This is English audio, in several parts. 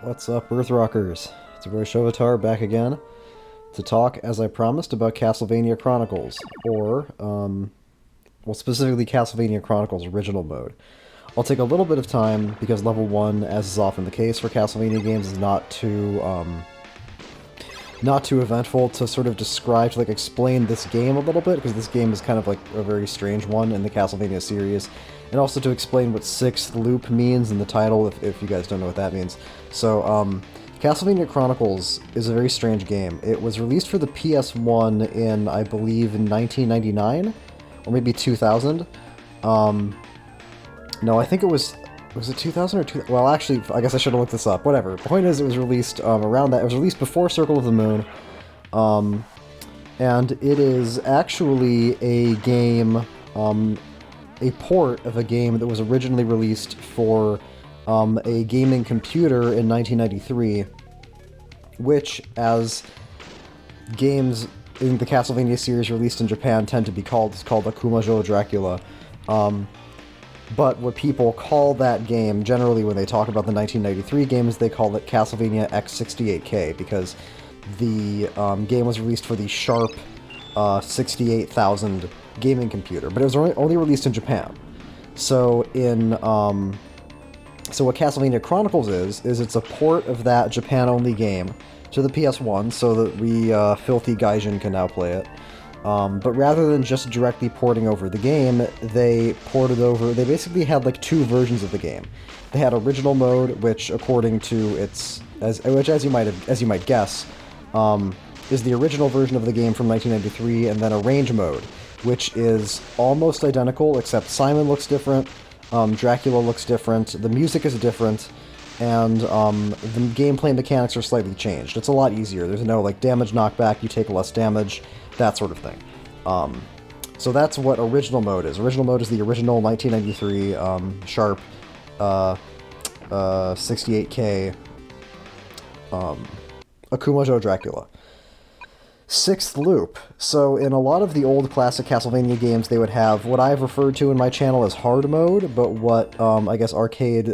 What's up, Earthrockers? It's your boy Shovatar back again to talk, as I promised, about Castlevania Chronicles, or, well, specifically Castlevania Chronicles Original Mode. I'll take a little bit of time, because level 1, as is often the case for Castlevania games, is not too eventful to sort of describe, to, like, explain this game a little bit, because this game is kind of, like, a very strange one in the Castlevania series, and also to explain what Sixth Loop means in the title, if you guys don't know what that means. So, Castlevania Chronicles is a very strange game. It was released for the PS1 in, I believe, in 1999, or maybe 2000. No, I think it was it 2000 or 2000? Well, actually, I guess I should have looked this up. Whatever. The point is, it was released around that. It was released before Circle of the Moon, and it is actually a game, a port of a game that was originally released for a gaming computer in 1993, which, as games in the Castlevania series released in Japan tend to be called, is called Akumajo Dracula. But what people call that game, generally when they talk about the 1993 game, is they call it Castlevania X68K, because the game was released for the Sharp 68,000 gaming computer, but it was only released in Japan. So so what Castlevania Chronicles is it's a port of that Japan-only game to the PS1, so that we filthy Gaijin can now play it. But rather than just directly porting over the game, they basically had like two versions of the game. They had original mode, which according to as you might guess, is the original version of the game from 1993, and then arrange mode, which is almost identical, except Simon looks different, Dracula looks different, the music is different, and the gameplay mechanics are slightly changed. It's a lot easier. There's no like damage knockback, you take less damage, that sort of thing. So that's what original mode is. Original mode is the original 1993 Sharp 68K Akumajo Dracula. Sixth Loop. So in a lot of the old classic Castlevania games, they would have what I've referred to in my channel as hard mode, but what I guess arcade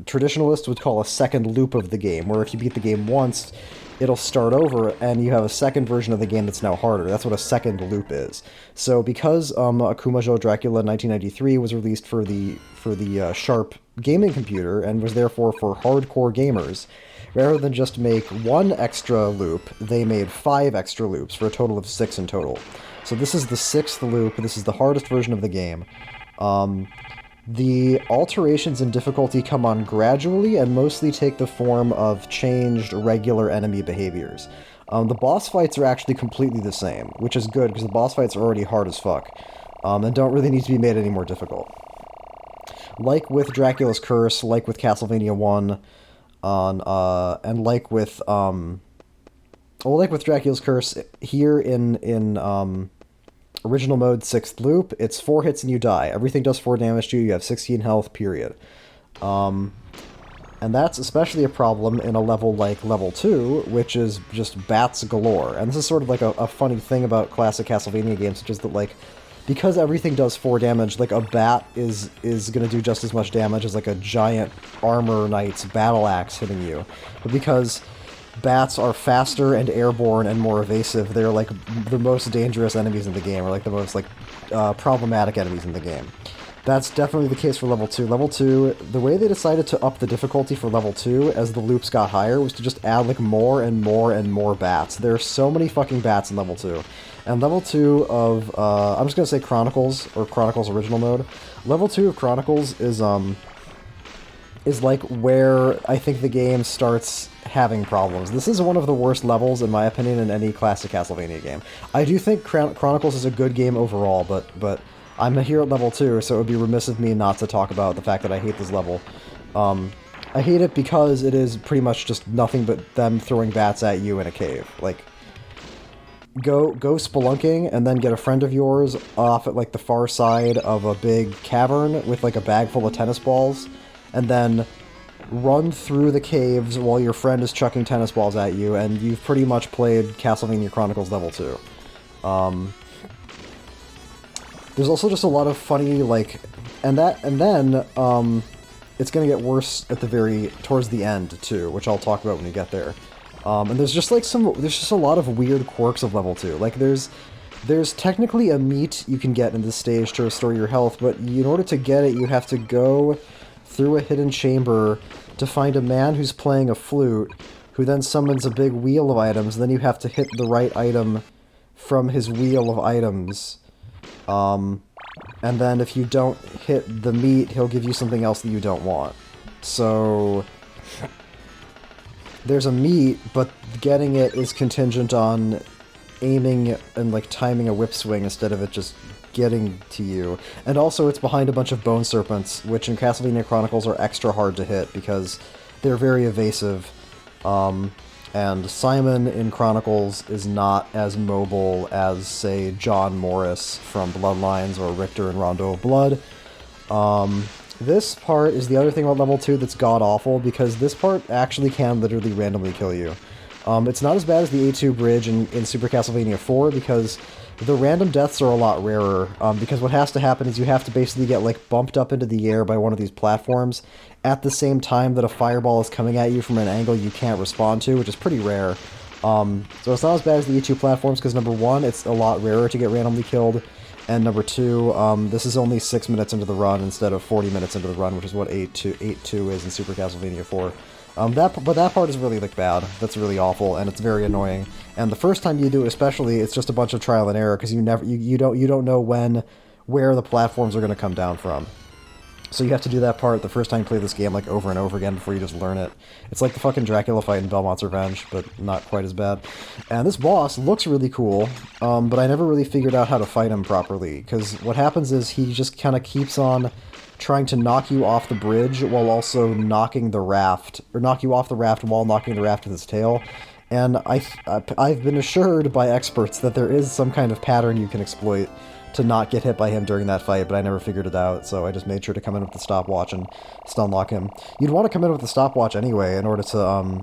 traditionalists would call a second loop of the game, where if you beat the game once, it'll start over, and you have a second version of the game that's now harder. That's what a second loop is. So because Akumajo Dracula 1993 was released for the Sharp gaming computer, and was therefore for hardcore gamers, rather than just make one extra loop, they made 5 extra loops, for a total of 6 in total. So this is the 6th loop, this is the hardest version of the game. The alterations in difficulty come on gradually, and mostly take the form of changed regular enemy behaviors. The boss fights are actually completely the same, which is good, because the boss fights are already hard as fuck, and don't really need to be made any more difficult. Like with Dracula's Curse, like with Castlevania 1, and like with Dracula's Curse, here in original mode 6th loop, it's 4 hits and you die. Everything does 4 damage to you, you have 16 health, period. And that's especially a problem in a level like level 2, which is just bats galore. And this is sort of like a funny thing about classic Castlevania games, which is that, like, because everything does 4 damage, like, a bat is gonna do just as much damage as, like, a giant armor knight's battle axe hitting you. But because bats are faster and airborne and more evasive, they're, like, the most dangerous enemies in the game, or, like, the most, like, problematic enemies in the game. That's definitely the case for level 2. Level 2, the way they decided to up the difficulty for level 2 as the loops got higher was to just add, like, more and more and more bats. There are so many fucking bats in level 2. And level 2 of, I'm just gonna say Chronicles, or Chronicles Original Mode. Level 2 of Chronicles is like where I think the game starts having problems. This is one of the worst levels, in my opinion, in any classic Castlevania game. I do think Chronicles is a good game overall, but I'm here at level 2, so it would be remiss of me not to talk about the fact that I hate this level. I hate it because it is pretty much just nothing but them throwing bats at you in a cave. Like, go spelunking, and then get a friend of yours off at, like, the far side of a big cavern with, like, a bag full of tennis balls, and then run through the caves while your friend is chucking tennis balls at you, and you've pretty much played Castlevania Chronicles level 2. There's also just a lot of funny, like, and then it's gonna get worse at towards the end too, which I'll talk about when we get there. And there's just a lot of weird quirks of level 2. Like there's technically a meat you can get in this stage to restore your health, but in order to get it, you have to go through a hidden chamber to find a man who's playing a flute, who then summons a big wheel of items, and then you have to hit the right item from his wheel of items. And then if you don't hit the meat, he'll give you something else that you don't want. So there's a meat, but getting it is contingent on aiming and like timing a whip swing instead of it just getting to you. And also it's behind a bunch of bone serpents, which in Castlevania Chronicles are extra hard to hit because they're very evasive. And Simon in Chronicles is not as mobile as, say, John Morris from Bloodlines or Richter in Rondo of Blood. This part is the other thing about level 2 that's god-awful, because this part actually can literally randomly kill you. It's not as bad as the A2 bridge in Super Castlevania 4, because the random deaths are a lot rarer, because what has to happen is you have to basically get like bumped up into the air by one of these platforms at the same time that a fireball is coming at you from an angle you can't respond to, which is pretty rare. So it's not as bad as the E2 platforms, because number one, it's a lot rarer to get randomly killed, and number two, this is only 6 minutes into the run instead of 40 minutes into the run, which is what 8-2 is in Super Castlevania 4. But that part is really like bad. That's really awful, and it's very annoying. And the first time you do it, especially, it's just a bunch of trial and error because you don't know where the platforms are going to come down from. So you have to do that part the first time you play this game like over and over again before you just learn it. It's like the fucking Dracula fight in Belmont's Revenge, but not quite as bad. And this boss looks really cool, but I never really figured out how to fight him properly, because what happens is he just kind of keeps on trying to knock you off the bridge while also knocking the raft, or knock you off the raft while knocking the raft with his tail. And I've been assured by experts that there is some kind of pattern you can exploit to not get hit by him during that fight, but I never figured it out, so I just made sure to come in with the stopwatch and stun lock him. You'd want to come in with the stopwatch anyway in order to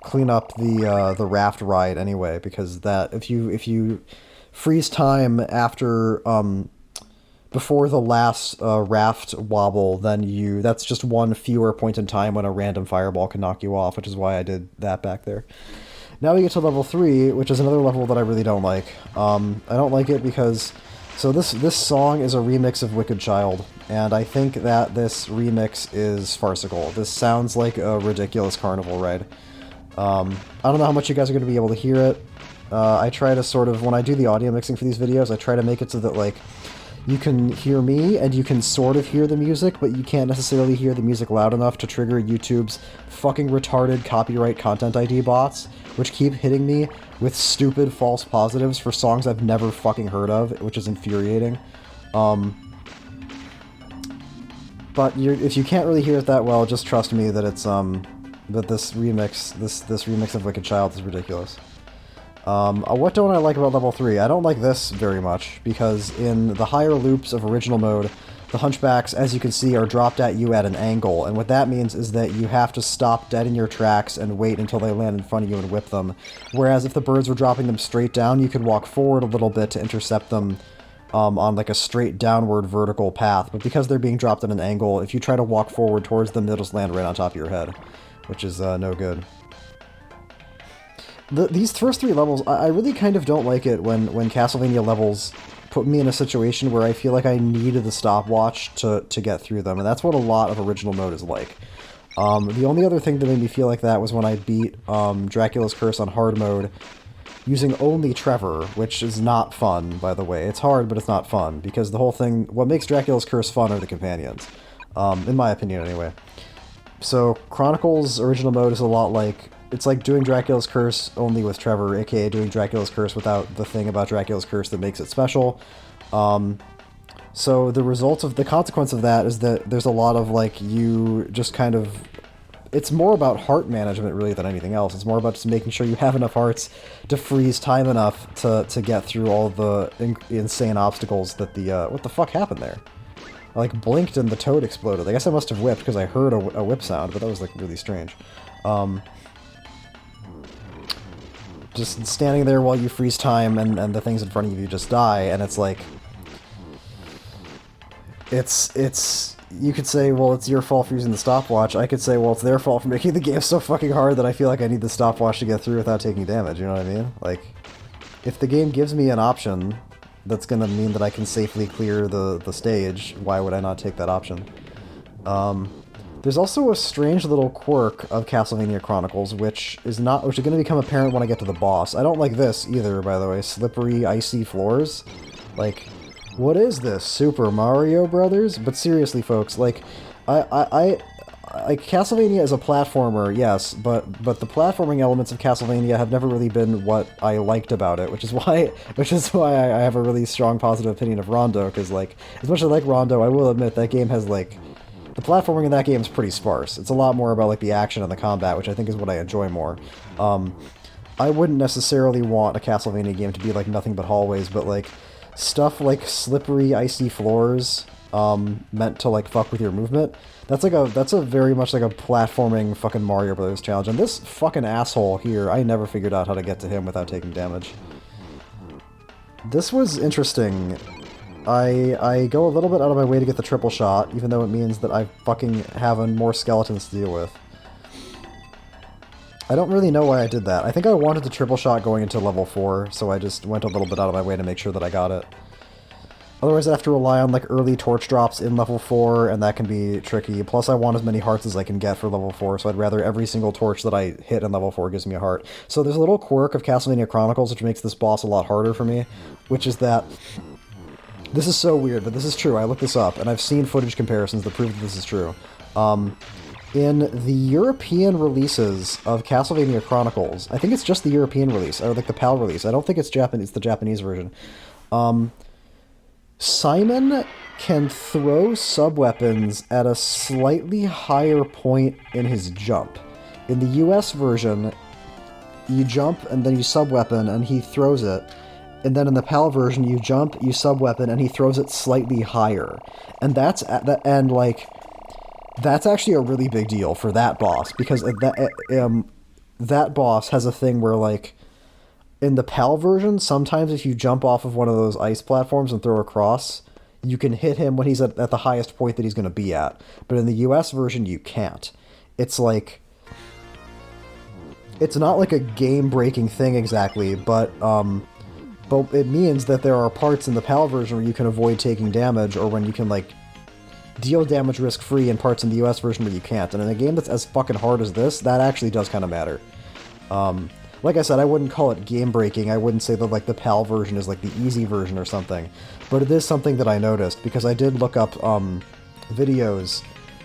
clean up the raft ride anyway, because that if you freeze time after before the last raft wobble, then that's just one fewer point in time when a random fireball can knock you off, which is why I did that back there. Now we get to level 3, which is another level that I really don't like. I don't like it because... So this song is a remix of Wicked Child, and I think that this remix is farcical. This sounds like a ridiculous carnival ride. I don't know how much you guys are going to be able to hear it. I try to sort of, when I do the audio mixing for these videos, I try to make it so that, like, you can hear me and you can sort of hear the music, but you can't necessarily hear the music loud enough to trigger YouTube's fucking retarded copyright content ID bots, which keep hitting me with stupid false positives for songs I've never fucking heard of, which is infuriating. But if you can't really hear it that well, just trust me that it's that this remix of Wicked Child is ridiculous. What don't I like about level 3? I don't like this very much, because in the higher loops of original mode, the hunchbacks, as you can see, are dropped at you at an angle, and what that means is that you have to stop dead in your tracks and wait until they land in front of you and whip them. Whereas if the birds were dropping them straight down, you could walk forward a little bit to intercept them on like a straight downward vertical path, but because they're being dropped at an angle, if you try to walk forward towards them, they'll just land right on top of your head, which is no good. These first 3 levels, I really kind of don't like it when Castlevania levels put me in a situation where I feel like I needed the stopwatch to get through them, and that's what a lot of original mode is like. The only other thing that made me feel like that was when I beat Dracula's Curse on hard mode using only Trevor, which is not fun, by the way. It's hard, but it's not fun, because the whole thing, what makes Dracula's Curse fun are the companions, in my opinion anyway. So Chronicles original mode is a lot like... It's like doing Dracula's Curse only with Trevor, aka doing Dracula's Curse without the thing about Dracula's Curse that makes it special. So the consequence of that is that there's a lot of, like, you just kind of... It's more about heart management, really, than anything else. It's more about just making sure you have enough hearts to freeze time enough to get through all the insane obstacles that the... What the fuck happened there? I, like, blinked and the toad exploded. I guess I must have whipped because I heard a whip sound, but that was, like, really strange. Just standing there while you freeze time and the things in front of you just die, and it's like... It's you could say, well, it's your fault for using the stopwatch. I could say, well, it's their fault for making the game so fucking hard that I feel like I need the stopwatch to get through without taking damage, you know what I mean? Like, if the game gives me an option that's gonna mean that I can safely clear the stage, why would I not take that option? There's also a strange little quirk of Castlevania Chronicles, which is going to become apparent when I get to the boss. I don't like this either, by the way. Slippery, icy floors. Like, what is this? Super Mario Brothers? But seriously, folks, like, Castlevania is a platformer, yes, but the platforming elements of Castlevania have never really been what I liked about it, which is why I have a really strong positive opinion of Rondo, because, like, as much as I like Rondo, I will admit that game has, like, the platforming in that game is pretty sparse. It's a lot more about, like, the action and the combat, which I think is what I enjoy more. I wouldn't necessarily want a Castlevania game to be, like, nothing but hallways, but, like, stuff like slippery, icy floors, meant to, like, fuck with your movement, that's a very much like a platforming fucking Mario Brothers challenge. And this fucking asshole here, I never figured out how to get to him without taking damage. This was interesting. I go a little bit out of my way to get the triple shot, even though it means that I fucking have more skeletons to deal with. I don't really know why I did that. I think I wanted the triple shot going into level 4, so I just went a little bit out of my way to make sure that I got it. Otherwise I have to rely on, like, early torch drops in level 4, and that can be tricky. Plus I want as many hearts as I can get for level 4, so I'd rather every single torch that I hit in level 4 gives me a heart. So there's a little quirk of Castlevania Chronicles which makes this boss a lot harder for me, which is that... This is so weird, but this is true. I looked this up, and I've seen footage comparisons that prove that this is true. In the European releases of Castlevania Chronicles, I think it's just the European release, or like the PAL release. I don't think it's Japanese, the Japanese version. Simon can throw sub-weapons at a slightly higher point in his jump. In the US version, you jump and then you sub-weapon and he throws it. And then in the PAL version, you jump, you sub-weapon, and he throws it slightly higher. And that's actually a really big deal for that boss, because that boss has a thing where, like, in the PAL version, sometimes if you jump off of one of those ice platforms and throw across, you can hit him when he's at the highest point that he's going to be at. But in the US version, you can't. It's like... It's not like a game-breaking thing exactly, but it means that there are parts in the PAL version where you can avoid taking damage, or when you can, like, deal damage risk-free, and parts in the US version where you can't. And in a game that's as fucking hard as this, that actually does kind of matter. Like I said, I wouldn't call it game-breaking. I wouldn't say that, like, the PAL version is, like, the easy version or something. But it is something that I noticed, because I did look up videos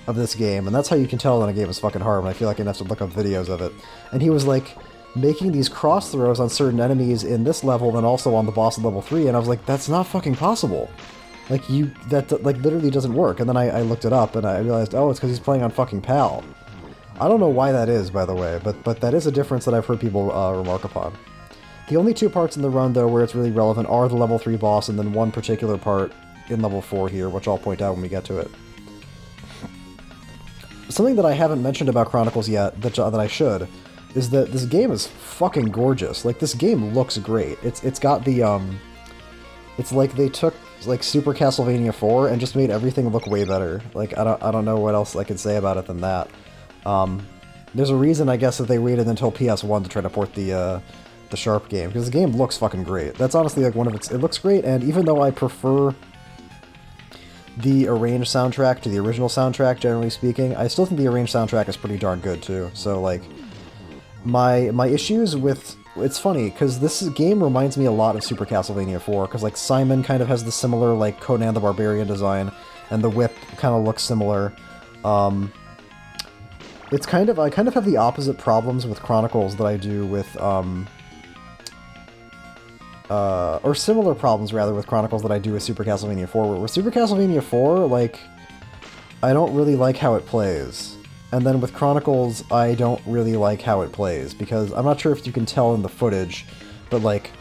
of this game, and that's how you can tell that a game is fucking hard, when I feel like I have to look up videos of it. And he was, like, making these cross throws on certain enemies in this level, and also on the boss at level 3, and I was like, that's not fucking possible. Like, that literally doesn't work. And then I looked it up, and I realized, oh, it's because he's playing on fucking PAL. I don't know why that is, by the way, but that is a difference that I've heard people remark upon. The only two parts in the run, though, where it's really relevant are the level 3 boss, and then one particular part in level 4 here, which I'll point out when we get to it. Something that I haven't mentioned about Chronicles yet, that I should, is that this game is fucking gorgeous. Like, this game looks great. It's got the, it's like they took, like, Super Castlevania 4 and just made everything look way better. Like, I don't know what else I could say about it than that. There's a reason, I guess, that they waited until PS1 to try to port the Sharp game, because the game looks fucking great. That's honestly, like, it looks great, and even though I prefer the arranged soundtrack to the original soundtrack, generally speaking, I still think the arranged soundtrack is pretty darn good, too. So, like, my issues with... It's funny, because this game reminds me a lot of Super Castlevania 4, because, like, Simon kind of has the similar, like, Conan the Barbarian design, and the whip kind of looks similar. I kind of have the opposite problems with Chronicles that I do with, or similar problems, rather, with Chronicles that I do with Super Castlevania 4, where with Super Castlevania 4, like, I don't really like how it plays. And then with Chronicles, I don't really like how it plays, because I'm not sure if you can tell in the footage, but, like,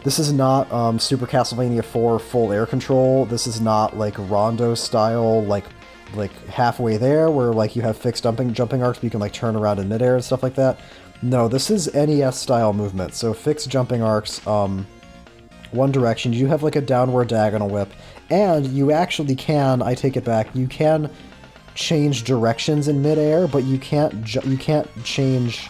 this is not Super Castlevania 4 full air control. This is not, like, Rondo style, like halfway there, where, like, you have fixed jumping arcs, but you can, like, turn around in midair and stuff like that. No, this is NES style movement, so fixed jumping arcs, one direction. You have like a downward diagonal whip, and you actually can, I take it back, you can change directions in midair, but you can't change...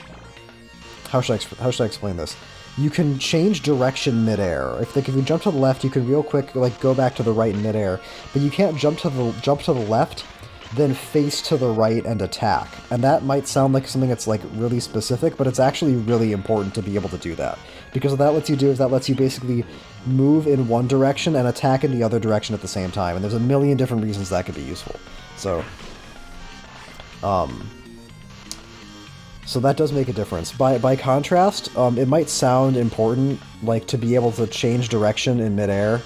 How should I explain this? You can change direction midair. If you jump to the left, you can real quick like go back to the right in midair, but you can't jump to the left, then face to the right and attack. And that might sound like something that's like really specific, but it's actually really important to be able to do that. Because what that lets you do is that lets you basically move in one direction and attack in the other direction at the same time. And there's a million different reasons that could be useful. So that does make a difference. By contrast, it might sound important, like, to be able to change direction in midair,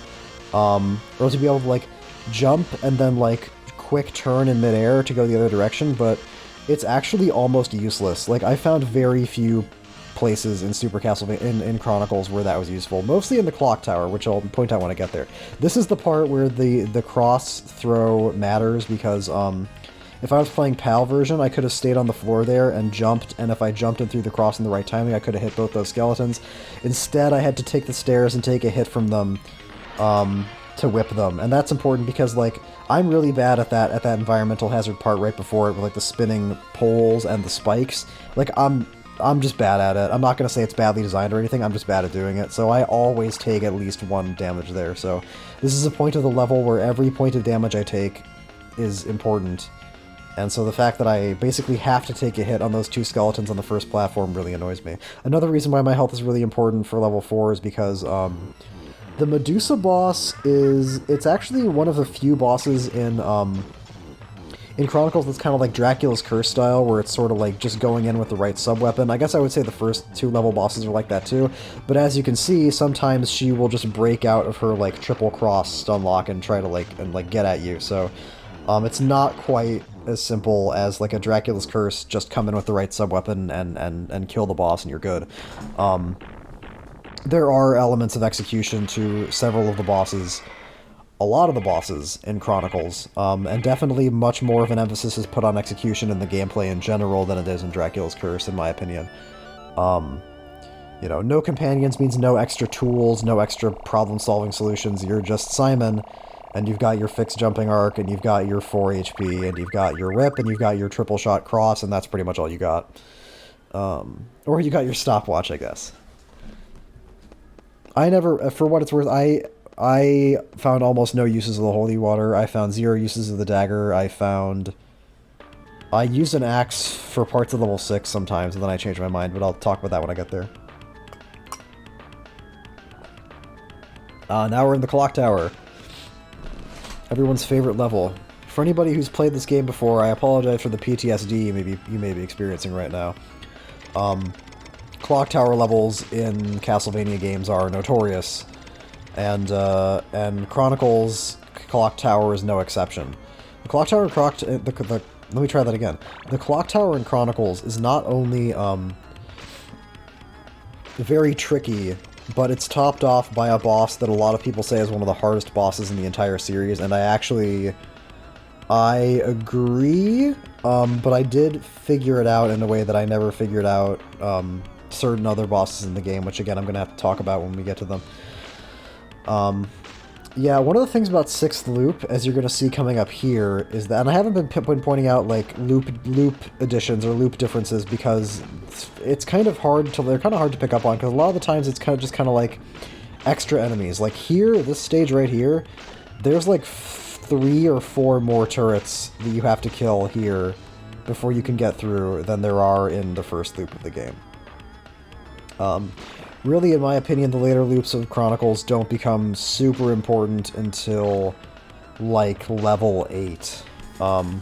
or to be able to, like, jump and then, like, quick turn in midair to go the other direction, but it's actually almost useless. Like, I found very few places in Super Castlevania, in Chronicles, where that was useful. Mostly in the clock tower, which I'll point out when I get there. This is the part where the cross throw matters, because, if I was playing PAL version, I could have stayed on the floor there and jumped, and if I jumped and threw the cross in the right timing, I could have hit both those skeletons. Instead, I had to take the stairs and take a hit from them to whip them, and that's important because, like, I'm really bad at that environmental hazard part right before it, with, like, the spinning poles and the spikes. Like, I'm just bad at it. I'm not going to say it's badly designed or anything, I'm just bad at doing it, so I always take at least one damage there. So this is a point of the level where every point of damage I take is important. And so the fact that I basically have to take a hit on those two skeletons on the first platform really annoys me. Another reason why my health is really important for level 4 is because the Medusa boss it's actually one of the few bosses in Chronicles that's kind of like Dracula's Curse style, where it's sort of like just going in with the right sub-weapon. I guess I would say the first 2 level bosses are like that too, but as you can see, sometimes she will just break out of her like triple cross stun lock and try to get at you, so it's not quite as simple as like a Dracula's Curse, just come in with the right sub-weapon and kill the boss and you're good. There are elements of execution to several of the bosses, a lot of the bosses in Chronicles, and definitely much more of an emphasis is put on execution in the gameplay in general than it is in Dracula's Curse, in my opinion. You know, no companions means no extra tools, no extra problem-solving solutions. You're just Simon, and you've got your fixed jumping arc, and you've got your 4 HP, and you've got your whip, and you've got your triple shot cross, and that's pretty much all you got. Or you got your stopwatch, I guess. I never, for what it's worth, I found almost no uses of the holy water. I found 0 uses of the dagger. I used an axe for parts of level 6 sometimes, and then I changed my mind, but I'll talk about that when I get there. Now we're in the clock tower. Everyone's favorite level. For anybody who's played this game before, I apologize for the PTSD you may be experiencing right now. Clock tower levels in Castlevania games are notorious, and Chronicles clock tower is no exception. The clock tower let me try that again. The clock tower in Chronicles is not only very tricky, but it's topped off by a boss that a lot of people say is one of the hardest bosses in the entire series, and I agree, but I did figure it out in a way that I never figured out certain other bosses in the game, which again I'm going to have to talk about when we get to them. Yeah, one of the things about 6th loop, as you're going to see coming up here, is that, and I haven't been pointing out like loop additions or loop differences because it's kind of hard to, they're kind of hard to pick up on, because a lot of the times it's kind of like extra enemies. Like here, this stage right here, there's like 3 or 4 more turrets that you have to kill here before you can get through than there are in the first loop of the game. Really, in my opinion, the later loops of Chronicles don't become super important until, like, level 8.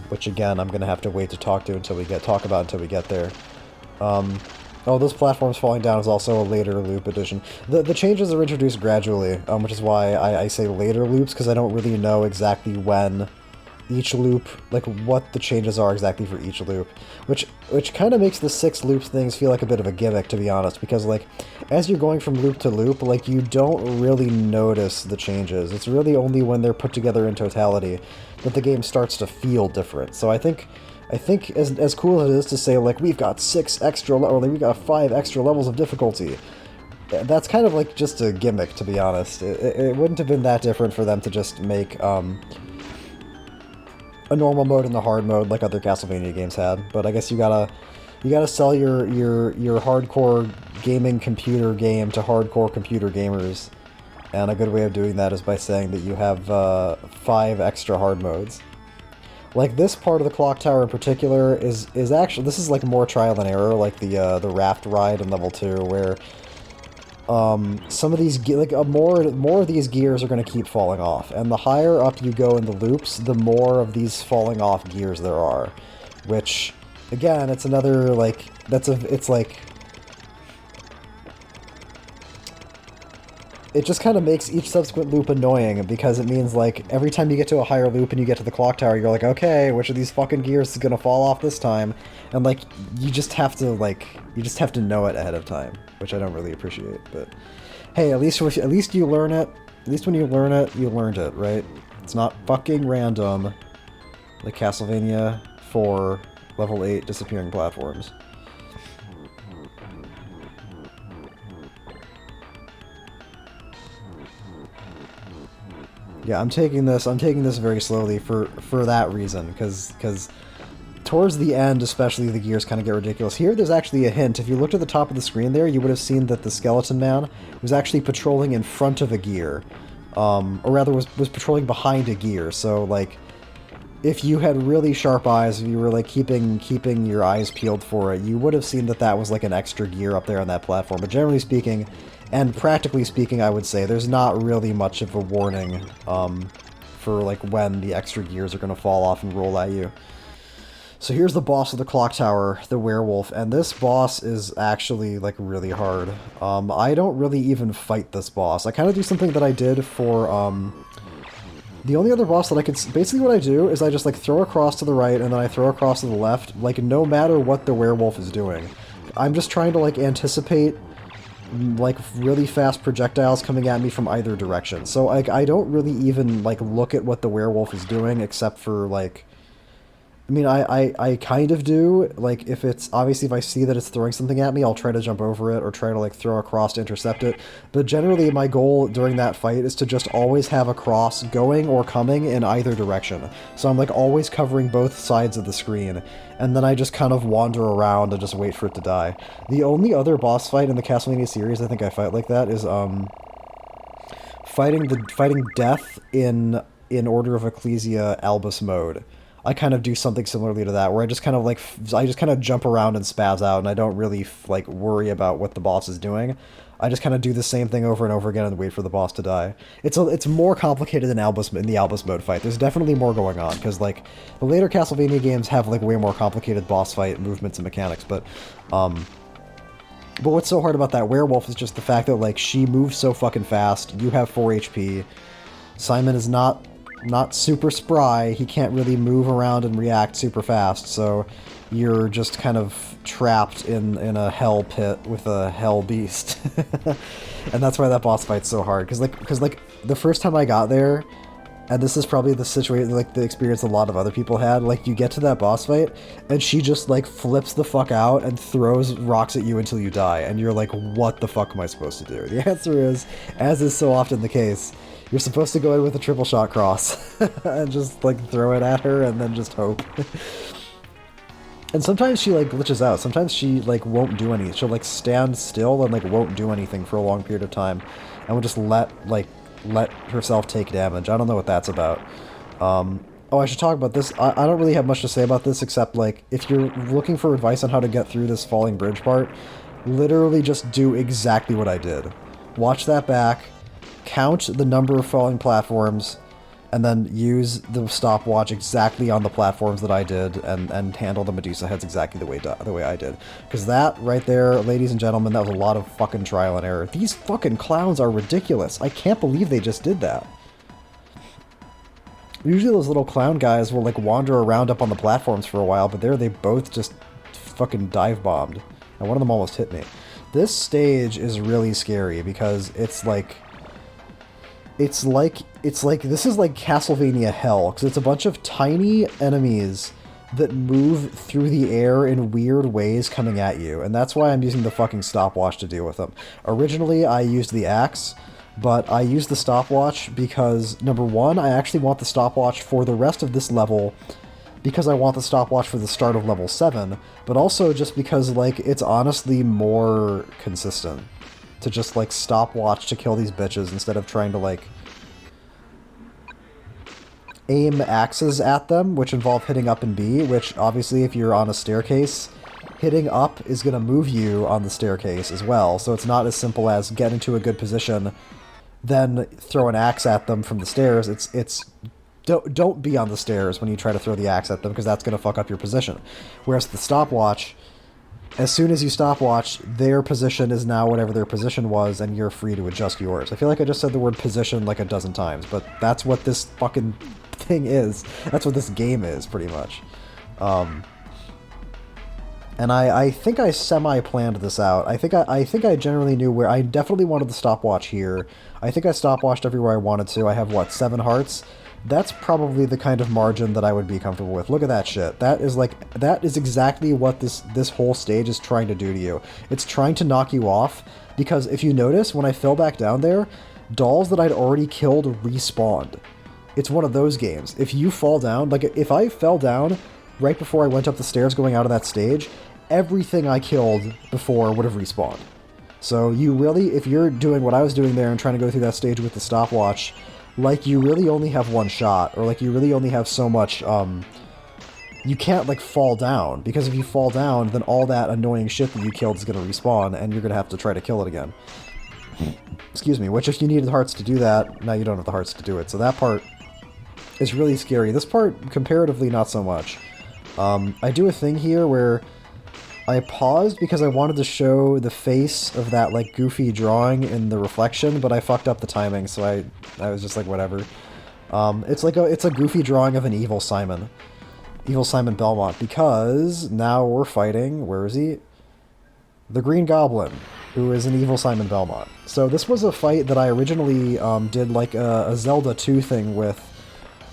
Which, again, I'm going to have to wait to talk about until we get there. Oh, those platforms falling down is also a later loop addition. The changes are introduced gradually, which is why I say later loops, because I don't really know exactly when each loop, like what the changes are exactly for each loop, which kind of makes the 6 loops things feel like a bit of a gimmick, to be honest, because like as you're going from loop to loop, like you don't really notice the changes. It's really only when they're put together in totality that the game starts to feel different. So I think as cool as it is to say like we've got 6 extra or like we've got 5 extra levels of difficulty, That's kind of like just a gimmick, to be honest. It wouldn't have been that different for them to just make a normal mode and the hard mode like other Castlevania games had. But I guess you gotta sell your hardcore gaming computer game to hardcore computer gamers, and a good way of doing that is by saying that you have 5 extra hard modes. Like this part of the clock tower in particular is actually, this is like more trial and error, like the raft ride in level 2, where some of these more of these gears are going to keep falling off, and the higher up you go in the loops, the more of these falling off gears there are, which again, it's another like it's like it just kind of makes each subsequent loop annoying, because it means, like, every time you get to a higher loop and you get to the clock tower, you're like, okay, which of these fucking gears is gonna fall off this time? And, like, you just have to know it ahead of time, which I don't really appreciate, but hey, at least you learn it. At least when you learn it, you learned it, right? It's not fucking random, like Castlevania 4 level 8 disappearing platforms. Yeah, I'm taking this very slowly for that reason, because towards the end, especially, the gears kind of get ridiculous. Here, there's actually a hint. If you looked at the top of the screen there, you would have seen that the skeleton man was actually patrolling in front of a gear, or rather was patrolling behind a gear. So, like, if you had really sharp eyes, if you were like keeping your eyes peeled for it, you would have seen that that was like an extra gear up there on that platform. But generally speaking, and practically speaking, I would say there's not really much of a warning for like when the extra gears are going to fall off and roll at you. So here's the boss of the clock tower, the werewolf, and this boss is actually like really hard. I don't really even fight this boss. I kind of do something that I did for the only other boss that I could... Basically what I do is I just, like, throw across to the right and then I throw across to the left, like, no matter what the werewolf is doing. I'm just trying to, like, anticipate, like, really fast projectiles coming at me from either direction. So, like, I don't really even, like, look at what the werewolf is doing, except for, like... I mean, I kind of do. Like, if it's... Obviously, if I see that it's throwing something at me, I'll try to jump over it or try to, like, throw a cross to intercept it. But generally, my goal during that fight is to just always have a cross going or coming in either direction. So I'm, like, always covering both sides of the screen. And then I just kind of wander around and just wait for it to die. The only other boss fight in the Castlevania series I think I fight like that is, fighting Death in Order of Ecclesia Albus mode. I kind of do something similarly to that, where I just kind of jump around and spaz out, and I don't really, like, worry about what the boss is doing. I just kind of do the same thing over and over again and wait for the boss to die. It's more complicated than in the Albus mode fight. There's definitely more going on, because, like, the later Castlevania games have, like, way more complicated boss fight movements and mechanics, but what's so hard about that werewolf is just the fact that, like, she moves so fucking fast, you have 4 HP, Simon is not super spry, he can't really move around and react super fast, so you're just kind of trapped in a hell pit with a hell beast. And that's why that boss fight's so hard, because like the first time I got there, and this is probably the situation, like the experience a lot of other people had, like you get to that boss fight, and she just like flips the fuck out and throws rocks at you until you die, and you're like, what the fuck am I supposed to do? The answer is, as is so often the case, you're supposed to go in with a triple shot cross and just like throw it at her and then just hope. And sometimes she like glitches out. Sometimes she like won't do anything. She'll like stand still and like won't do anything for a long period of time, and will just let herself take damage. I don't know what that's about. Oh, I should talk about this. I don't really have much to say about this, except like if you're looking for advice on how to get through this falling bridge part, literally just do exactly what I did. Watch that back. Count the number of falling platforms, and then use the stopwatch exactly on the platforms that I did, and handle the Medusa heads exactly the way I did. Because that, right there, ladies and gentlemen, that was a lot of fucking trial and error. These fucking clowns are ridiculous. I can't believe they just did that. Usually those little clown guys will, like, wander around up on the platforms for a while, but there they both just fucking dive-bombed. And one of them almost hit me. This stage is really scary, because it's like this is like Castlevania hell, because it's a bunch of tiny enemies that move through the air in weird ways coming at you, and that's why I'm using the fucking stopwatch to deal with them. Originally, I used the axe, but I used the stopwatch because, number one, I actually want the stopwatch for the rest of this level because I want the stopwatch for the start of level 7, but also just because, like, it's honestly more consistent to just, like, stopwatch to kill these bitches instead of trying to, like, aim axes at them, which involve hitting up and B, which, obviously, if you're on a staircase, hitting up is going to move you on the staircase as well, so it's not as simple as get into a good position, then throw an axe at them from the stairs. It's don't be on the stairs when you try to throw the axe at them, because that's going to fuck up your position. Whereas the stopwatch, as soon as you stopwatch, their position is now whatever their position was, and you're free to adjust yours. I feel like I just said the word position like a dozen times, but that's what this fucking thing is. That's what this game is, pretty much. And I think I semi-planned this out. I think I generally knew where... I definitely wanted the stopwatch here. I think I stopwatched everywhere I wanted to. I have, what, 7 hearts? That's probably the kind of margin that I would be comfortable with. Look at that shit. That is exactly what this whole stage is trying to do to you. It's trying to knock you off, because if you notice, when I fell back down there, dolls that I'd already killed respawned. It's one of those games. If you fall down, like, if I fell down right before I went up the stairs going out of that stage, everything I killed before would have respawned. So you really, if you're doing what I was doing there and trying to go through that stage with the stopwatch, like, you really only have one shot, or, like, you really only have so much, you can't, like, fall down, because if you fall down, then all that annoying shit that you killed is going to respawn, and you're going to have to try to kill it again. Excuse me, which if you needed hearts to do that, now you don't have the hearts to do it, so that part is really scary. This part, comparatively, not so much. I do a thing here where I paused because I wanted to show the face of that, like, goofy drawing in the reflection, but I fucked up the timing, so I was just like, whatever. It's a goofy drawing of an evil Simon. Evil Simon Belmont, because now we're fighting, where is he? The Green Goblin, who is an evil Simon Belmont. So this was a fight that I originally did, like, a Zelda 2 thing with,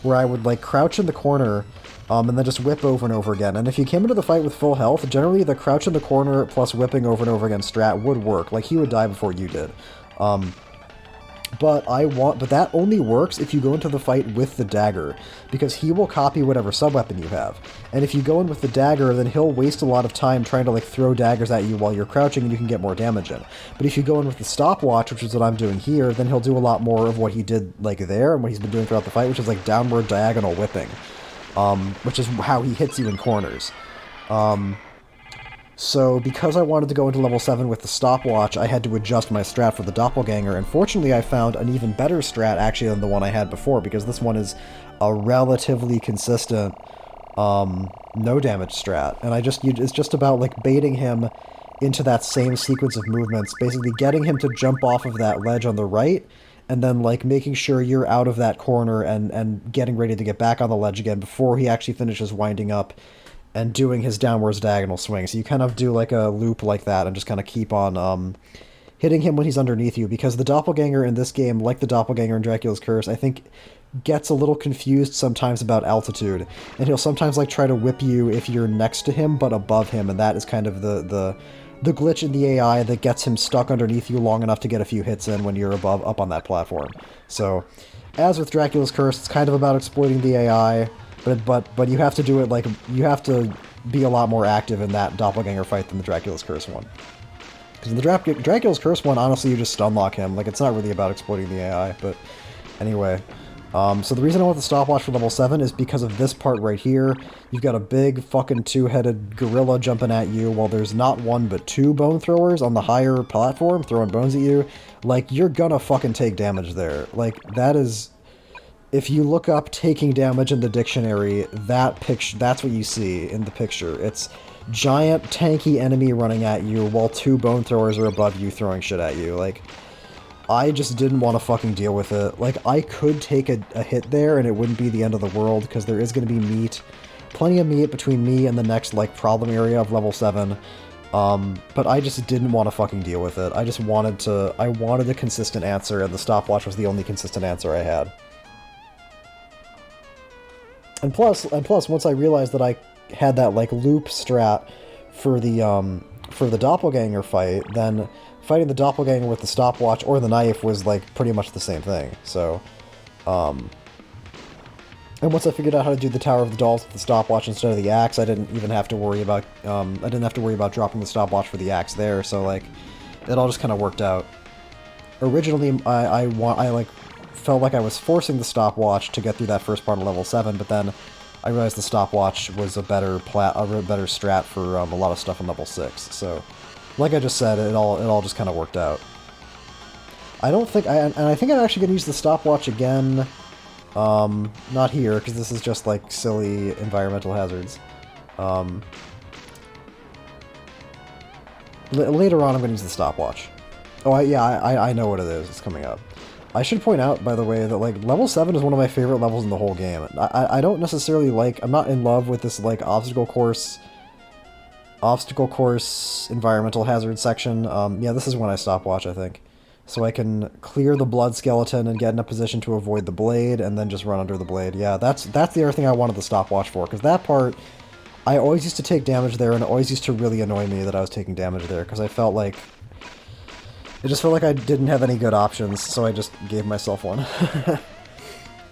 where I would, like, crouch in the corner, and then just whip over and over again. And if you came into the fight with full health, generally the crouch in the corner plus whipping over and over again strat would work. Like, he would die before you did. But that only works if you go into the fight with the dagger, because he will copy whatever sub-weapon you have. And if you go in with the dagger, then he'll waste a lot of time trying to, like, throw daggers at you while you're crouching, and you can get more damage in. But if you go in with the stopwatch, which is what I'm doing here, then he'll do a lot more of what he did, like, there, and what he's been doing throughout the fight, which is, like, downward diagonal whipping. Which is how he hits you in corners. So because I wanted to go into level 7 with the stopwatch, I had to adjust my strat for the doppelganger, and fortunately I found an even better strat actually than the one I had before, because this one is a relatively consistent no damage strat, and it's just about, like, baiting him into that same sequence of movements, basically getting him to jump off of that ledge on the right, and then, like, making sure you're out of that corner and getting ready to get back on the ledge again before he actually finishes winding up and doing his downwards diagonal swing. So you kind of do, like, a loop like that and just kind of keep on hitting him when he's underneath you, because the doppelganger in this game, like the doppelganger in Dracula's Curse, I think gets a little confused sometimes about altitude, and he'll sometimes, like, try to whip you if you're next to him but above him, and that is kind of the glitch in the AI that gets him stuck underneath you long enough to get a few hits in when you're up on that platform. So, as with Dracula's Curse, it's kind of about exploiting the AI, but you have to do it, like, you have to be a lot more active in that doppelganger fight than the Dracula's Curse one. Because in the Dracula's Curse one, honestly, you just stunlock him. Like, it's not really about exploiting the AI, but anyway. So the reason I want the stopwatch for level 7 is because of this part right here. You've got a big fucking 2-headed gorilla jumping at you while there's not 1 but 2 bone throwers on the higher platform throwing bones at you. Like, you're gonna fucking take damage there. Like, that is... If you look up taking damage in the dictionary, that's what you see in the picture. It's giant tanky enemy running at you while 2 bone throwers are above you throwing shit at you. Like, I just didn't want to fucking deal with it. Like, I could take a hit there and it wouldn't be the end of the world, because there is going to be meat. Plenty of meat between me and the next, like, problem area of level 7. But I just didn't want to fucking deal with it. I wanted a consistent answer, and the stopwatch was the only consistent answer I had. And plus, once I realized that I had that like loop strat for the doppelganger fight, then fighting the doppelganger with the stopwatch or the knife was like pretty much the same thing. So, and once I figured out how to do the Tower of the Dolls with the stopwatch instead of the axe, I didn't even have to worry about dropping the stopwatch for the axe there. So like, it all just kind of worked out. Originally, I like felt like I was forcing the stopwatch to get through that first part of level 7, but then I realized the stopwatch was a better strat for a lot of stuff in level 6. So, like I just said, it all just kind of worked out. I think I'm actually going to use the stopwatch again. Not here, because this is just like silly environmental hazards. Later on, I'm going to use the stopwatch. Oh, I know what it is. It's coming up. I should point out, by the way, that like level 7 is one of my favorite levels in the whole game. I don't necessarily like... I'm not in love with this like obstacle course environmental hazard section. Yeah, this is when I stopwatch, I think. So I can clear the blood skeleton and get in a position to avoid the blade, and then just run under the blade. Yeah, that's the other thing I wanted the stopwatch for, because that part, I always used to take damage there, and it always used to really annoy me that I was taking damage there, because I felt like... It just felt like I didn't have any good options, so I just gave myself one.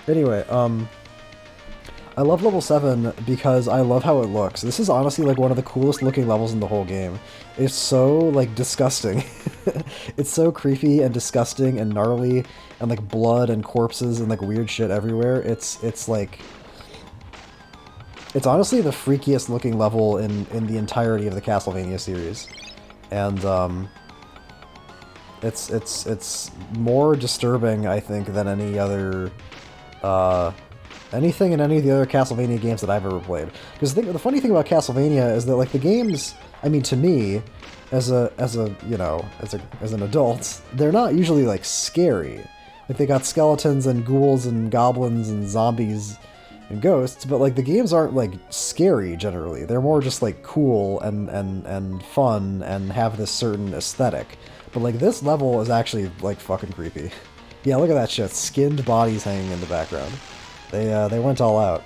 Anyway, I love level 7 because I love how it looks. This is honestly like one of the coolest looking levels in the whole game. It's so like disgusting. It's so creepy and disgusting and gnarly and like blood and corpses and like weird shit everywhere. It's like... It's honestly the freakiest looking level in the entirety of the Castlevania series. And it's more disturbing, I think, than any other anything in any of the other Castlevania games that I've ever played. Because the funny thing about Castlevania is that like the games, I mean, to me, as an adult, they're not usually like scary. Like they got skeletons and ghouls and goblins and zombies and ghosts, but like the games aren't like scary generally. They're more just like cool and fun and have this certain aesthetic. But like this level is actually like fucking creepy. Yeah, look at that shit. Skinned bodies hanging in the background. They went all out.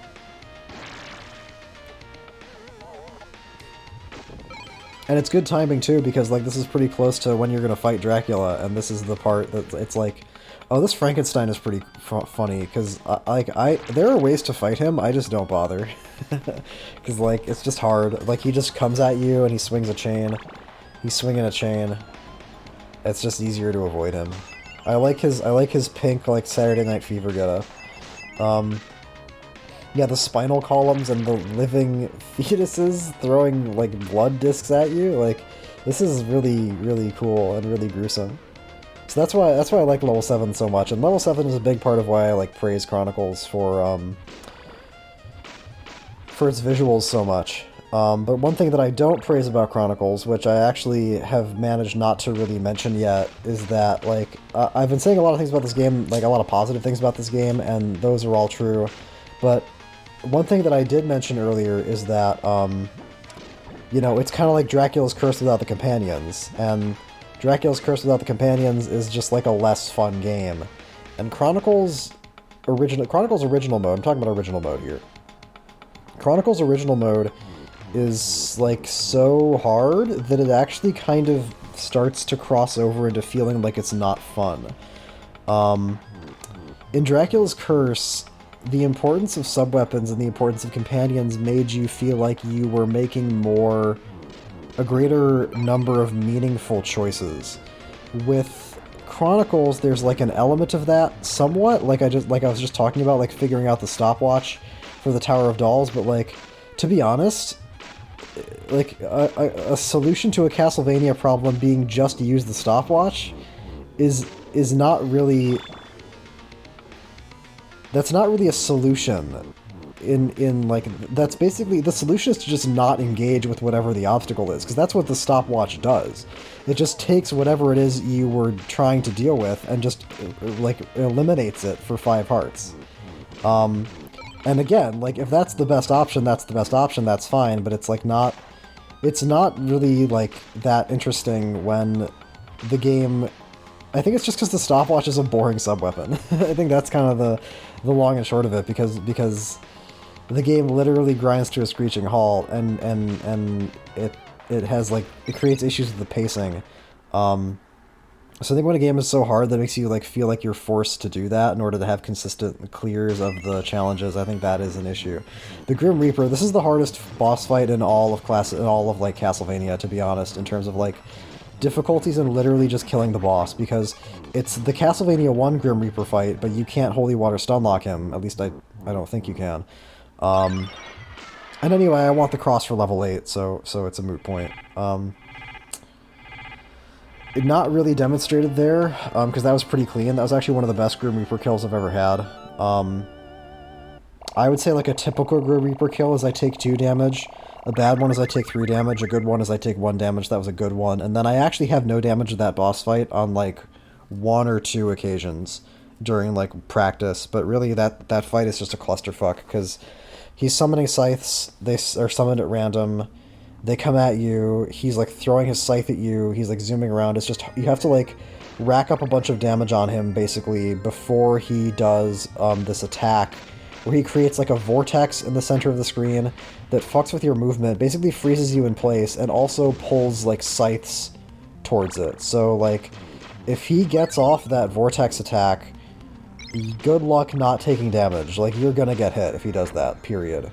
And it's good timing too, because like this is pretty close to when you're gonna fight Dracula, and this is the part that it's like, oh, this Frankenstein is pretty funny, because there are ways to fight him, I just don't bother. Because like it's just hard. Like he just comes at you and he swings a chain. He's swinging a chain. It's just easier to avoid him. I like his pink like Saturday Night Fever getup. Yeah, the spinal columns and the living fetuses throwing like blood discs at you. Like this is really, really cool and really gruesome. So that's why I like level 7 so much. And level 7 is a big part of why I like praise Chronicles for its visuals so much. But one thing that I don't praise about Chronicles, which I actually have managed not to really mention yet, is that, like, I've been saying a lot of things about this game, like a lot of positive things about this game, and those are all true. But one thing that I did mention earlier is that, you know, it's kind of like Dracula's Curse without the companions, and Dracula's Curse without the companions is just like a less fun game. And Chronicles original mode, I'm talking about original mode here. Chronicles original mode is like so hard that it actually kind of starts to cross over into feeling like it's not fun. In Dracula's Curse, the importance of sub-weapons and the importance of companions made you feel like you were making a greater number of meaningful choices. With Chronicles, there's like an element of that somewhat, like I was just talking about, like figuring out the stopwatch for the Tower of Dolls, but like, to be honest, like a solution to a Castlevania problem being just to use the stopwatch is not really... That's not really a solution. Like, that's basically... The solution is to just not engage with whatever the obstacle is, because that's what the stopwatch does. It just takes whatever it is you were trying to deal with and just, like, eliminates it for 5 hearts. And again, like, if that's the best option, that's fine, but it's, like, not... It's not really, like, that interesting when the game... I think it's just because the stopwatch is a boring sub-weapon. I think that's kind of the long and short of it, because the game literally grinds to a screeching halt, and it has like it creates issues with the pacing. So I think when a game is so hard that makes you like feel like you're forced to do that in order to have consistent clears of the challenges, I think that is an issue. The Grim Reaper, this is the hardest boss fight in all of like Castlevania, to be honest, in terms of like difficulties and literally just killing the boss, because it's the Castlevania 1 Grim Reaper fight, but you can't Holy Water Stunlock him. At least I don't think you can. And anyway, I want the cross for level 8, so it's a moot point. Not really demonstrated there, because that was pretty clean. That was actually one of the best Grim Reaper kills I've ever had. I would say like a typical Grim Reaper kill is I take 2 damage, a bad one is I take 3 damage, a good one is I take 1 damage, that was a good one, and then I actually have no damage of that boss fight on like 1 or 2 occasions during like practice, but really that fight is just a clusterfuck, because he's summoning scythes, they are summoned at random, they come at you, he's like throwing his scythe at you, he's like zooming around, it's just, you have to like rack up a bunch of damage on him basically before he does this attack where he creates like a vortex in the center of the screen that fucks with your movement, basically freezes you in place, and also pulls like scythes towards it. So like, if he gets off that vortex attack, good luck not taking damage. Like, you're gonna get hit if he does that, period.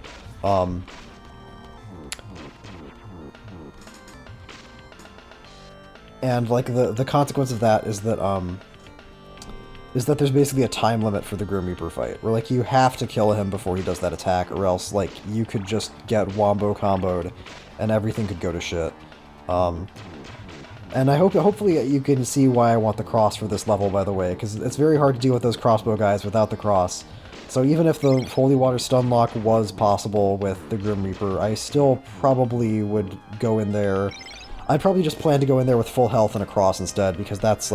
And like the consequence of that is that there's basically a time limit for the Grim Reaper fight, where like you have to kill him before he does that attack, or else like you could just get wombo comboed and everything could go to shit. And hopefully you can see why I want the cross for this level, by the way, because it's very hard to deal with those crossbow guys without the cross. So even if the Holy Water Stunlock was possible with the Grim Reaper, I still probably would go in there. I'd probably just plan to go in there with full health and a cross instead, because that's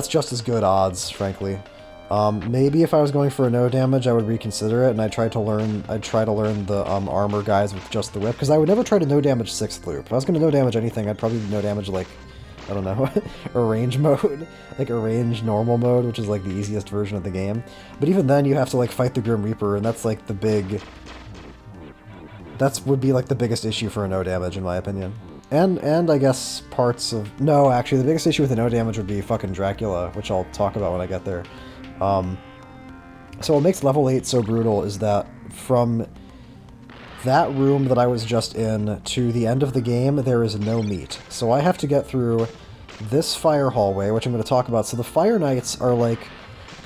just as good odds, frankly. Maybe if I was going for a no damage, I would reconsider it, and I'd try to learn the armor guys with just the whip, because I would never try to no damage 6th loop. If I was going to no damage anything, I'd probably no damage like, I don't know, arrange mode, like arrange normal mode, which is like the easiest version of the game. But even then, you have to like fight the Grim Reaper, and that's like would be like the biggest issue for a no damage in my opinion. And I guess parts of... No, actually, the biggest issue with the no damage would be fucking Dracula, which I'll talk about when I get there. So what makes level 8 so brutal is that from that room that I was just in to the end of the game, there is no meat. So I have to get through this fire hallway, which I'm going to talk about. So the Fire Knights are like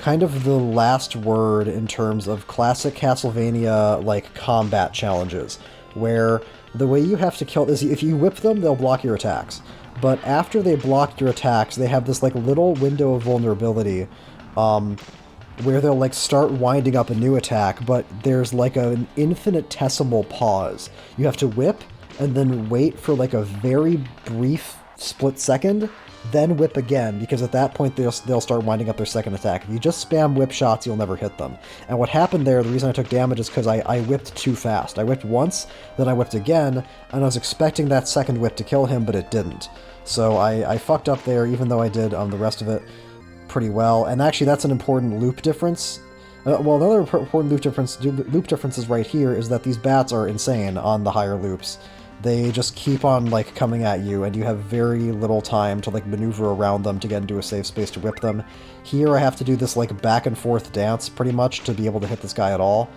kind of the last word in terms of classic Castlevania like combat challenges, where the way you have to kill is if you whip them, they'll block your attacks. But after they block your attacks, they have this like little window of vulnerability where they'll like start winding up a new attack, but there's like an infinitesimal pause. You have to whip and then wait for like a very brief split second, then whip again, because at that point they'll start winding up their second attack. If you just spam whip shots, you'll never hit them. And what happened there, the reason I took damage is because I whipped too fast. I whipped once, then I whipped again, and I was expecting that second whip to kill him, but it didn't. So I fucked up there, even though I did the rest of it pretty well. And actually that's an important loop difference. Well, another important loop difference is right here, is that these bats are insane on the higher loops. They just keep on, like, coming at you, and you have very little time to, like, maneuver around them to get into a safe space to whip them. Here I have to do this, like, back and forth dance, pretty much, to be able to hit this guy at all.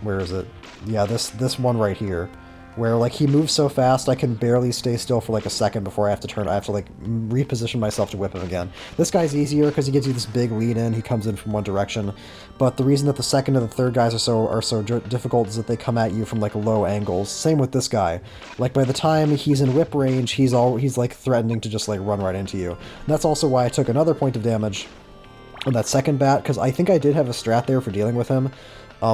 Where is it? Yeah, this one right here. Where, like, he moves so fast, I can barely stay still for, like, a second before I have to, like, reposition myself to whip him again. This guy's easier, because he gives you this big lead-in, he comes in from one direction, but the reason that the second and the third guys are so difficult is that they come at you from, like, low angles. Same with this guy. Like, by the time he's in whip range, he's like, threatening to just, like, run right into you. And that's also why I took another point of damage on that second bat, because I think I did have a strat there for dealing with him,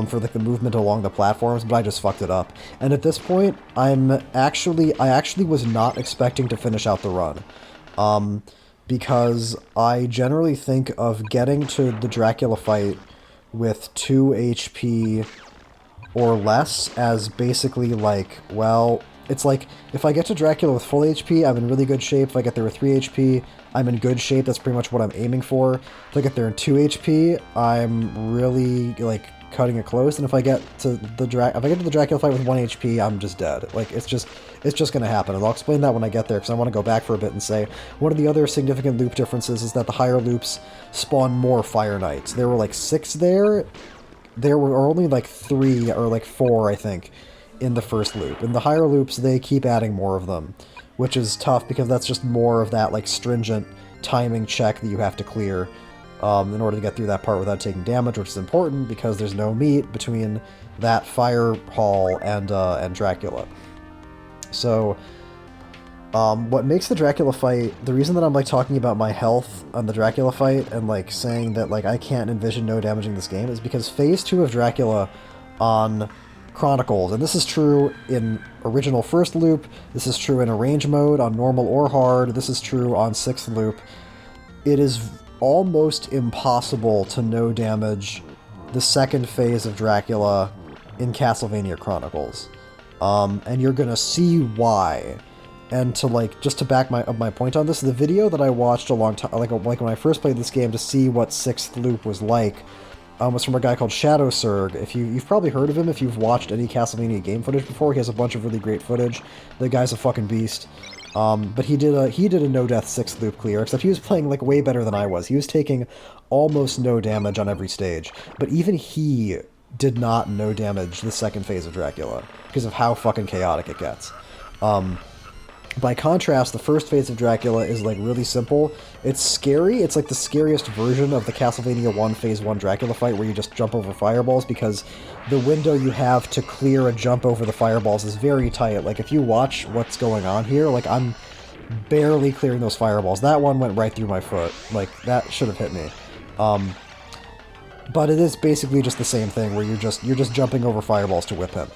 for like the movement along the platforms, but I just fucked it up. And at this point, I actually was not expecting to finish out the run, because I generally think of getting to the Dracula fight with 2 HP or less as basically like, well, it's like, if I get to Dracula with full HP, I'm in really good shape. If I get there with 3 HP, I'm in good shape. That's pretty much what I'm aiming for. If I get there in 2 HP, I'm really, like, cutting it close, and if I get to the Dracula fight with 1 HP, I'm just dead. Like, it's just gonna happen, and I'll explain that when I get there, because I want to go back for a bit and say, one of the other significant loop differences is that the higher loops spawn more Fire Knights. There were like 6 there. There were only like 3 or like 4, I think, in the first loop. In the higher loops, they keep adding more of them, which is tough because that's just more of that like stringent timing check that you have to clear in order to get through that part without taking damage, which is important because there's no meat between that fire hall and Dracula. So what makes the Dracula fight, the reason that I'm like talking about my health on the Dracula fight and like saying that like I can't envision no damaging this game is because phase 2 of Dracula on Chronicles, and this is true in original first loop, this is true in arrange mode on normal or hard, this is true on 6th loop, it is almost impossible to no damage the second phase of Dracula in Castlevania Chronicles. And you're gonna see why. And to like, just to back my point on this, the video that I watched a long time, like when I first played this game to see what 6th loop was like, was from a guy called Shadow Surg. If you've probably heard of him if you've watched any Castlevania game footage before. He has a bunch of really great footage. The guy's a fucking beast. But he did a no-death 6th loop clear, except he was playing like way better than I was. He was taking almost no damage on every stage, but even he did not no damage the second phase of Dracula because of how fucking chaotic it gets. By contrast, the first phase of Dracula is like really simple. It's scary. It's like the scariest version of the Castlevania 1 Phase 1 Dracula fight where you just jump over fireballs because the window you have to clear a jump over the fireballs is very tight. Like if you watch what's going on here, like I'm barely clearing those fireballs. That one went right through my foot. Like that should have hit me. But it is basically just the same thing where you're just jumping over fireballs to whip him.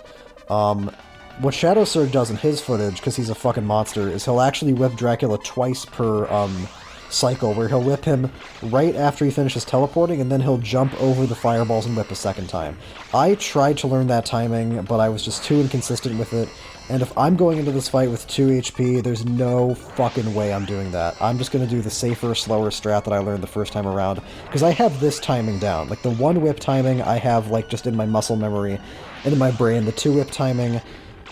What Shadow Surg does in his footage, because he's a fucking monster, is he'll actually whip Dracula twice per cycle, where he'll whip him right after he finishes teleporting, and then he'll jump over the fireballs and whip a second time. I tried to learn that timing, but I was just too inconsistent with it, and if I'm going into this fight with 2 HP, there's no fucking way I'm doing that. I'm just going to do the safer, slower strat that I learned the first time around, because I have this timing down. Like, the 1 whip timing I have, like, just in my muscle memory and in my brain. The 2 whip timing,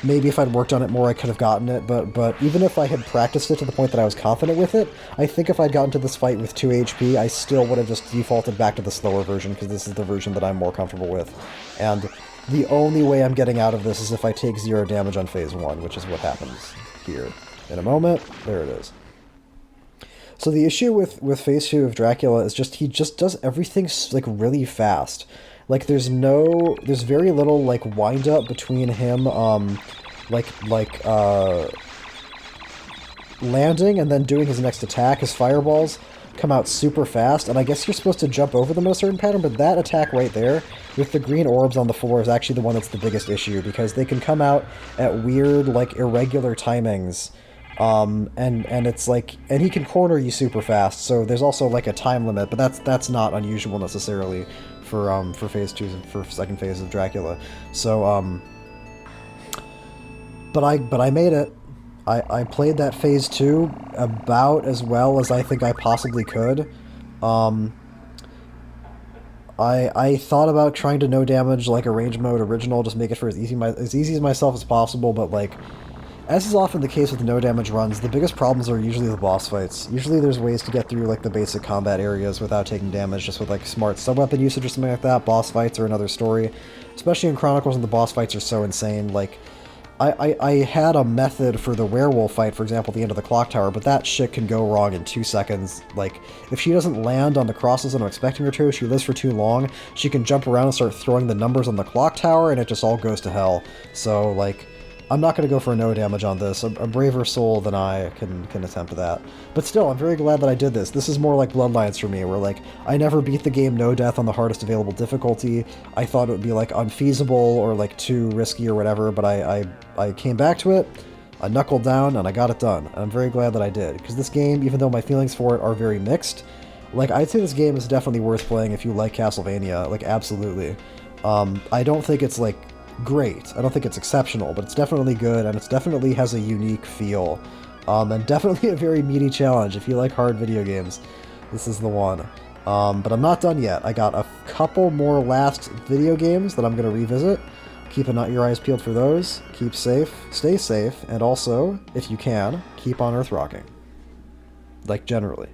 maybe if I'd worked on it more, I could have gotten it, but even if I had practiced it to the point that I was confident with it, I think if I'd gotten to this fight with 2 HP, I still would have just defaulted back to the slower version, because this is the version that I'm more comfortable with. And the only way I'm getting out of this is if I take 0 damage on phase 1, which is what happens here. In a moment, there it is. So the issue with phase 2 of Dracula is just, he just does everything, like, really fast. Like, there's very little, like, wind-up between him, landing and then doing his next attack. His fireballs come out super fast, and I guess you're supposed to jump over them in a certain pattern, but that attack right there, with the green orbs on the floor, is actually the one that's the biggest issue, because they can come out at weird, like, irregular timings, and it's like, and he can corner you super fast, so there's also, like, a time limit, but that's not unusual necessarily for phase 2, for second phase of Dracula. So, but I made it. I played that phase 2 about as well as I think I possibly could. I thought about trying to no damage, like, arrange mode original, just make it for as easy as myself as possible, but, like, as is often the case with no damage runs, the biggest problems are usually the boss fights. Usually there's ways to get through, like, the basic combat areas without taking damage, just with, like, smart sub-weapon usage or something like that. Boss fights are another story. Especially in Chronicles, and the boss fights are so insane. Like, I had a method for the werewolf fight, for example, at the end of the clock tower, but that shit can go wrong in 2 seconds. Like, if she doesn't land on the crosses that I'm expecting her to, she lives for too long, she can jump around and start throwing the numbers on the clock tower, and it just all goes to hell. So, like, I'm not going to go for no damage on this. A braver soul than I can attempt that. But still, I'm very glad that I did this. This is more like Bloodlines for me, where, like, I never beat the game no death on the hardest available difficulty. I thought it would be, like, unfeasible or, like, too risky or whatever, but I came back to it, I knuckled down, and I got it done. And I'm very glad that I did, because this game, even though my feelings for it are very mixed, like, I'd say this game is definitely worth playing if you like Castlevania, like, absolutely. I don't think it's, like, great. I don't think it's exceptional, but it's definitely good, and it definitely has a unique feel. And definitely a very meaty challenge. If you like hard video games, this is the one. But I'm not done yet. I got a couple more last video games that I'm going to revisit. Keep your eyes peeled for those. Keep safe, stay safe, and also, if you can, keep on Earth rocking. Like, generally.